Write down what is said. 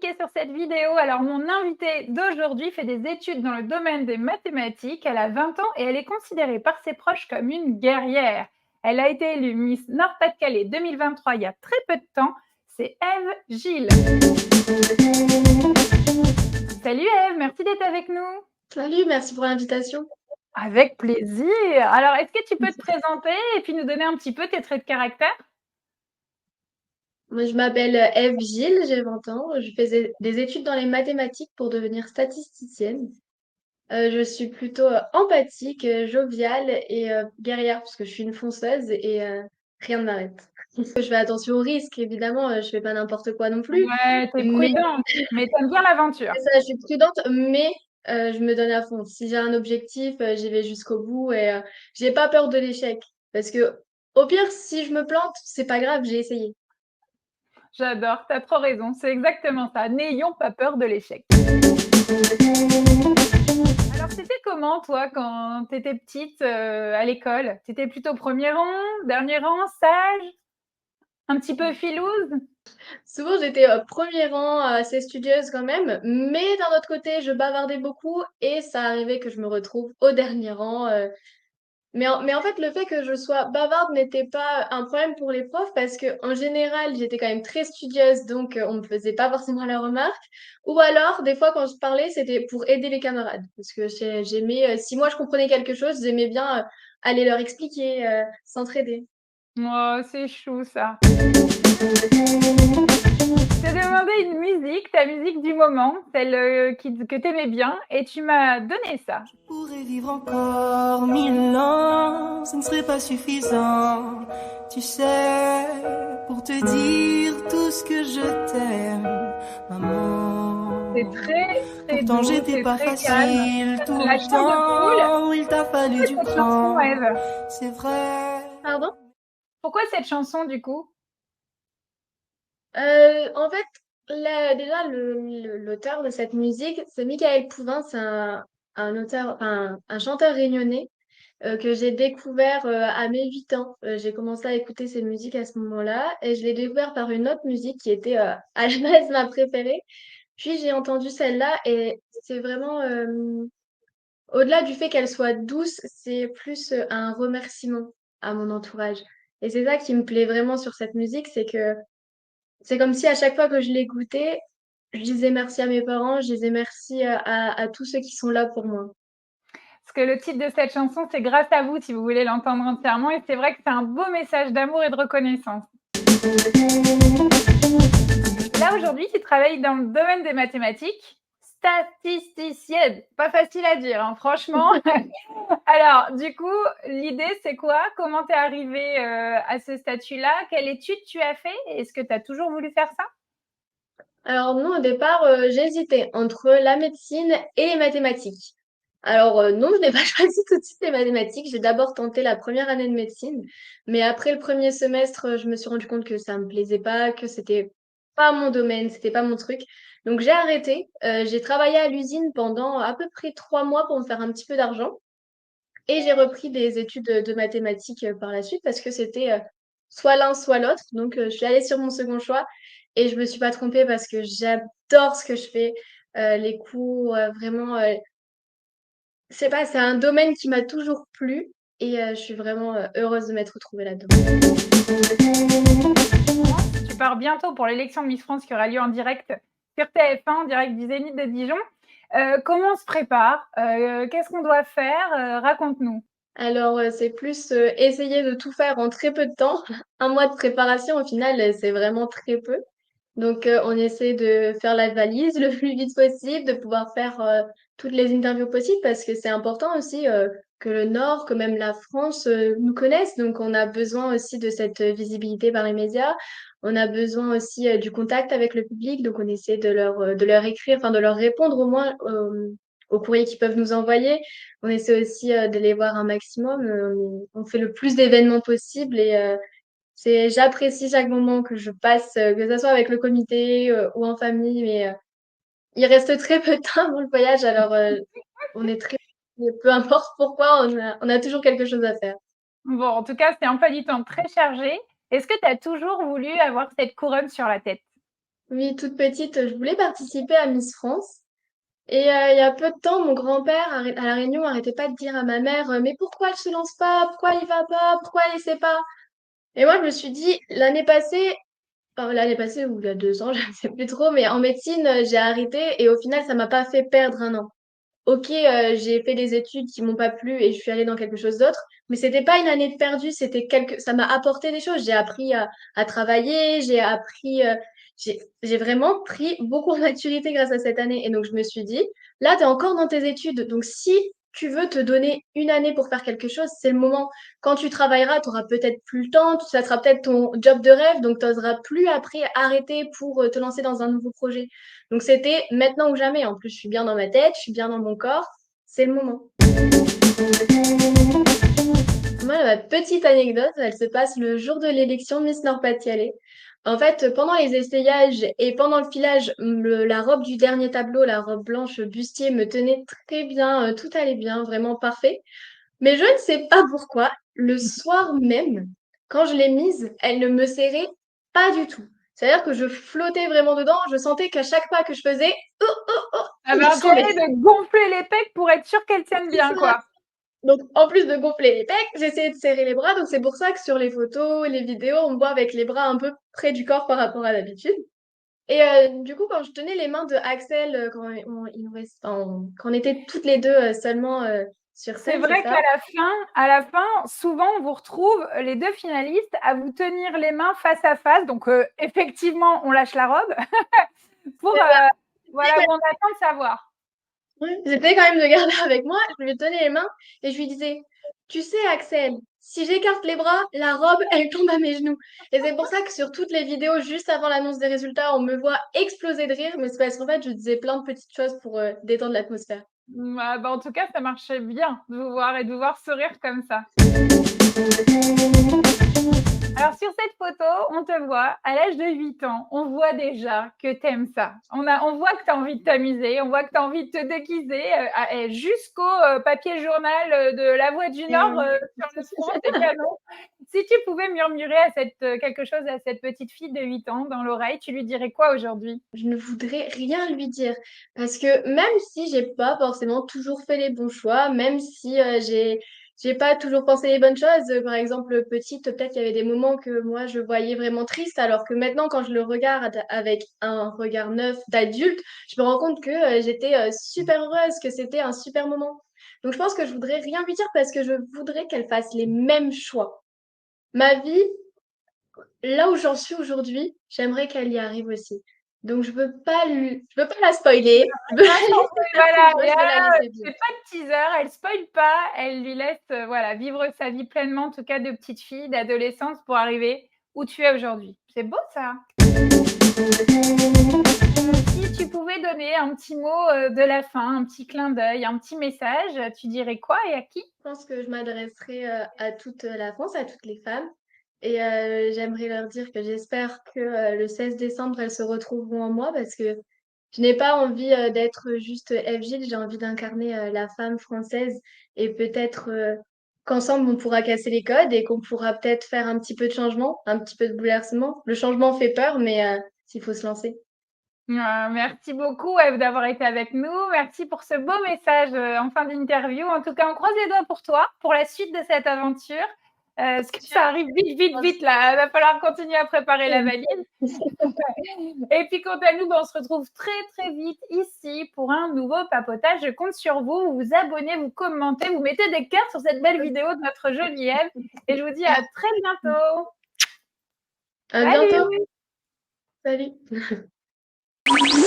cliquer sur cette vidéo. Alors, mon invitée d'aujourd'hui fait des études dans le domaine des mathématiques. Elle a 20 ans et elle est considérée par ses proches comme une guerrière. Elle a été élue Miss Nord-Pas-de-Calais 2023 il y a très peu de temps. C'est Ève Gilles. Salut Ève, merci d'être avec nous. Salut, merci pour l'invitation. Avec plaisir. Alors, est-ce que tu peux te présenter et puis nous donner un petit peu tes traits de caractère? Moi, je m'appelle Ève Gilles, j'ai 20 ans. Je faisais des études dans les mathématiques pour devenir statisticienne. Je suis plutôt empathique, joviale et guerrière parce que je suis une fonceuse et rien ne m'arrête. Je fais attention aux risques, évidemment, je fais pas n'importe quoi non plus. Ouais, t'es Mais prudente, mais t'aimes bien l'aventure. c'est ça, je suis prudente, mais je me donne à fond. Si j'ai un objectif, j'y vais jusqu'au bout et j'ai pas peur de l'échec. Parce que au pire, si je me plante, c'est pas grave, j'ai essayé. J'adore, t'as trop raison, c'est exactement ça. N'ayons pas peur de l'échec. Alors, c'était comment, toi, quand t'étais petite à l'école? T'étais plutôt premier rang, dernier rang, sage, un petit peu filouse? Souvent, j'étais premier rang, assez studieuse quand même, mais d'un autre côté, je bavardais beaucoup et ça arrivait que je me retrouve au dernier rang. Mais en fait, le fait que je sois bavarde n'était pas un problème pour les profs parce que en général, j'étais quand même très studieuse, donc on me faisait pas forcément la remarque. Ou alors, des fois, quand je parlais, c'était pour aider les camarades parce que j'aimais, si moi je comprenais quelque chose, j'aimais bien aller leur expliquer, s'entraider. Oh, c'est chou ça. Je t'ai demandé une musique, ta musique du moment, celle que t'aimais bien, et tu m'as donné ça. Je pourrais vivre encore 1000 ans, ce ne serait pas suffisant. Tu sais, pour te dire tout ce que je t'aime, C'est maman. très, très Pourtant doux, j'étais c'est pas très calme. facile tout La le chair de poule. temps, il t'a fallu Pourquoi du cette chanson, cran, Ève? c'est vrai. Pardon? Pourquoi cette chanson, du coup? En fait, déjà, l'auteur de cette musique, c'est Michael Pouvin, c'est un auteur, enfin, un chanteur réunionnais que j'ai découvert à mes 8 ans. J'ai commencé à écouter ses musiques à ce moment-là et je l'ai découvert par une autre musique qui était à la base ma préférée. Puis j'ai entendu celle-là et c'est vraiment, au-delà du fait qu'elle soit douce, c'est plus un remerciement à mon entourage. Et c'est ça qui me plaît vraiment sur cette musique, c'est que c'est comme si à chaque fois que je l'écoutais, je disais merci à mes parents, je disais merci à tous ceux qui sont là pour moi. Parce que le titre de cette chanson, c'est Grâce à vous, si vous voulez l'entendre entièrement. Et c'est vrai que c'est un beau message d'amour et de reconnaissance. Là, aujourd'hui, tu travailles dans le domaine des mathématiques. Statisticienne, pas facile à dire, hein, franchement. Alors, du coup, l'idée, c'est quoi? Comment t'es arrivée à ce statut-là? Quelle étude tu as fait? Est-ce que tu as toujours voulu faire ça? Alors non, au départ, j'hésitais entre la médecine et les mathématiques. Alors non, je n'ai pas choisi tout de suite les mathématiques. J'ai d'abord tenté la première année de médecine, mais après le premier semestre, je me suis rendu compte que ça me plaisait pas, que c'était pas mon domaine, c'était pas mon truc. Donc j'ai arrêté. J'ai travaillé à l'usine pendant à peu près 3 mois pour me faire un petit peu d'argent. Et j'ai repris des études de mathématiques par la suite parce que c'était soit l'un, soit l'autre. Donc, je suis allée sur mon second choix et je me suis pas trompée parce que j'adore ce que je fais. Les cours, vraiment, c'est pas, c'est un domaine qui m'a toujours plu et je suis vraiment heureuse de m'être retrouvée là-dedans. Tu pars bientôt pour l'élection de Miss France qui aura lieu en direct sur TF1, en direct du Zénith de Dijon. Comment on se prépare? Qu'est-ce qu'on doit faire? Raconte-nous. Alors, c'est plus essayer de tout faire en très peu de temps. Un mois de préparation, au final, c'est vraiment très peu. Donc, on essaie de faire la valise le plus vite possible, de pouvoir faire toutes les interviews possibles parce que c'est important aussi que le Nord, que même la France nous connaissent. Donc, on a besoin aussi de cette visibilité par les médias. On a besoin aussi du contact avec le public. Donc, on essaie de leur écrire, enfin de leur répondre au moins aux courriers qu'ils peuvent nous envoyer. On essaie aussi de les voir un maximum. On fait le plus d'événements possible et j'apprécie chaque moment que je passe, que ce soit avec le comité ou en famille, mais il reste très peu de temps avant le voyage, alors on est très, peu importe pourquoi, on a toujours quelque chose à faire. Bon, en tout cas, c'est un emploi du temps très chargé. Est-ce que tu as toujours voulu avoir cette couronne sur la tête? Oui, toute petite, je voulais participer à Miss France. Et il y a peu de temps, mon grand-père, à la réunion, arrêtait pas de dire à ma mère, mais pourquoi elle se lance pas? Pourquoi il va pas? Pourquoi elle essaie pas? Et moi, je me suis dit, l'année passée ou il y a 2 ans, je ne sais plus trop, mais en médecine, j'ai arrêté et au final, ça m'a pas fait perdre un an. Ok, j'ai fait des études qui m'ont pas plu et je suis allée dans quelque chose d'autre, mais c'était pas une année de perdu, ça m'a apporté des choses. J'ai appris à travailler, j'ai vraiment pris beaucoup en maturité grâce à cette année. Et donc, je me suis dit, là, tu es encore dans tes études. Donc, si tu veux te donner une année pour faire quelque chose, c'est le moment. Quand tu travailleras, tu auras peut-être plus le temps, ça sera peut-être ton job de rêve, donc tu n'oseras plus après arrêter pour te lancer dans un nouveau projet. Donc c'était maintenant ou jamais. En plus, je suis bien dans ma tête, je suis bien dans mon corps. C'est le moment. Moi, ma petite anecdote, elle se passe le jour de l'élection Miss Nord-Pas-de-Calais. En fait, pendant les essayages et pendant le filage, la robe du dernier tableau, la robe blanche bustier, me tenait très bien, tout allait bien, vraiment parfait. Mais je ne sais pas pourquoi, le soir même, quand je l'ai mise, elle ne me serrait pas du tout. C'est-à-dire que je flottais vraiment dedans, je sentais qu'à chaque pas que je faisais, oh, oh, oh, Ah il ben, tombait. intérêt de gonfler les pecs pour être sûr qu'elles tiennent C'est bien, ça. quoi. Donc, en plus de gonfler les pecs, j'essayais de serrer les bras. Donc, c'est pour ça que sur les photos, les vidéos, on me voit avec les bras un peu près du corps par rapport à d'habitude. Et du coup, quand je tenais les mains de Axel, quand on était toutes les deux seulement sur C'est scène, c'est vrai qu'à ça? la fin, souvent, on vous retrouve les 2 finalistes à vous tenir les mains face à face. Donc, effectivement, on lâche la robe pour, voilà, où on attend de savoir. Oui, j'essayais quand même de garder avec moi, je lui tenais les mains et je lui disais, tu sais, Axel, si j'écarte les bras, la robe, elle tombe à mes genoux. Et c'est pour ça que sur toutes les vidéos, juste avant l'annonce des résultats, on me voit exploser de rire, mais c'est parce qu'en fait, je disais plein de petites choses pour détendre l'atmosphère. Bah, en tout cas, ça marchait bien de vous voir et de vous voir sourire comme ça. Alors, sur cette photo, on te voit à l'âge de 8 ans. On voit déjà que tu aimes ça. On voit que tu as envie de t'amuser. On voit que tu as envie de te déguiser jusqu'au papier journal de La Voix du Et Nord sur le front. C'est canon. Si tu pouvais murmurer quelque chose à cette petite fille de 8 ans dans l'oreille, tu lui dirais quoi aujourd'hui? je ne voudrais rien lui dire parce que même si j'ai pas forcément toujours fait les bons choix, même si j'ai pas toujours pensé les bonnes choses, par exemple petite, peut-être qu'il y avait des moments que moi je voyais vraiment triste, alors que maintenant quand je le regarde avec un regard neuf d'adulte, je me rends compte que j'étais super heureuse, que c'était un super moment. Donc je pense que je voudrais rien lui dire parce que je voudrais qu'elle fasse les mêmes choix. Ma vie, là où j'en suis aujourd'hui, j'aimerais qu'elle y arrive aussi. Donc je veux pas la spoiler. Je veux la laisser faire ses Voilà, choix, je veux la laisser c'est vivre. pas de teaser, elle spoile pas, elle lui laisse voilà, vivre sa vie pleinement, en tout cas de petite fille, d'adolescence, pour arriver où tu es aujourd'hui. C'est beau ça. Si tu pouvais donner un petit mot de la fin, un petit clin d'œil, un petit message, tu dirais quoi et à qui? Je pense que je m'adresserai à toute la France, à toutes les femmes. Et j'aimerais leur dire que j'espère que le 16 décembre, elles se retrouveront en moi parce que je n'ai pas envie d'être juste FG, j'ai envie d'incarner la femme française et peut-être qu'ensemble, on pourra casser les codes et qu'on pourra peut-être faire un petit peu de changement, un petit peu de bouleversement. Le changement fait peur, mais s'il faut se lancer. Merci beaucoup d'avoir été avec nous. Merci pour ce beau message en fin d'interview. En tout cas, on croise les doigts pour toi, pour la suite de cette aventure. Parce que ça arrive vite, vite, vite là. Il va falloir continuer à préparer la valise. Et puis, quant à nous, on se retrouve très, très vite ici pour un nouveau papotage. Je compte sur vous. Vous vous abonnez, vous commentez, vous mettez des cœurs sur cette belle vidéo de notre jolie Ève. Et je vous dis à très bientôt. À bientôt. Salut! Salut.